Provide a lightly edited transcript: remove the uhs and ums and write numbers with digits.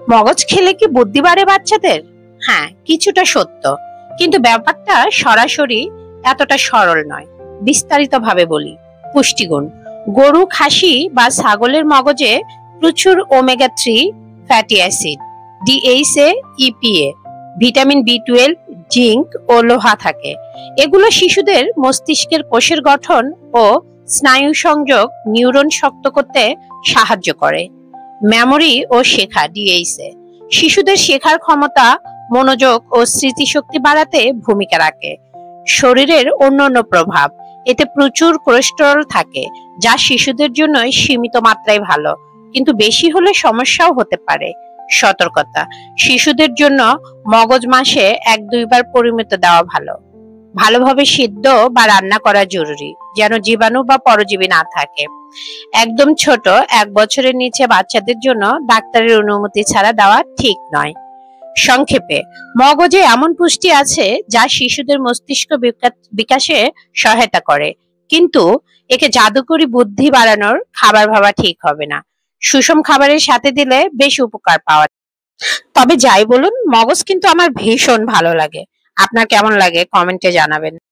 মগজ খেলে কি বুদ্ধি বাড়ে বাচ্চাদের? হ্যাঁ, কিছুটা সত্য, কিন্তু ব্যাপারটা সরাসরি এতটা সরল নয়। বিস্তারিত ভাবে বলি। পুষ্টিগুণ: গরু, খাসি বা ছাগলের মগজে প্রচুর omega three fatty acid, DHA, EPA, vitamin বি12, জিঙ্ক ও লোহা থাকে। এগুলো শিশুদের মস্তিষ্কের কোষের গঠন ও স্নায়ু সংযোগ, নিউরন শক্ত করতে সাহায্য করে। মেমোরি ও শেখা, ডিএইচএ, শিশুদের শেখার ক্ষমতা, মনোযোগ ও স্মৃতিশক্তি বাড়াতে ভূমিকা রাখে। শরীরের অন্যান্য প্রভাব: এতে প্রচুর কোলেস্টেরল থাকে, যা শিশুদের জন্য সীমিত মাত্রায় ভালো, কিন্তু বেশি হলে সমস্যাও হতে পারে। সতর্কতা: শিশুদের জন্য মগজ মাসে 1-2 বার পরিমিত দেওয়া ভালো। ভালোভাবে সিদ্ধ বা রান্না করা জরুরি, যেন জীবাণু বা পরজীবী না থাকে। একদম ছোট 1 বছরের নিচে বাচ্চাদের জন্য ডাক্তারের অনুমতি ছাড়া দেওয়া ঠিক নয়। সংক্ষেপে, মগজে এমন পুষ্টি আছে যা শিশুদের মস্তিষ্ক বিকাশে সহায়তা করে, কিন্তু একে জাদুকরি বুদ্ধি বাড়ানোর খাবার ভাবা ঠিক হবে না। সুষম খাবারের সাথে দিলে বেশ উপকার পাওয়া যায়। তবে যাই বলুন, মগজ কিন্তু আমার ভীষণ ভালো লাগে। আপনার কেমন লাগে কমেন্টে জানাবেন।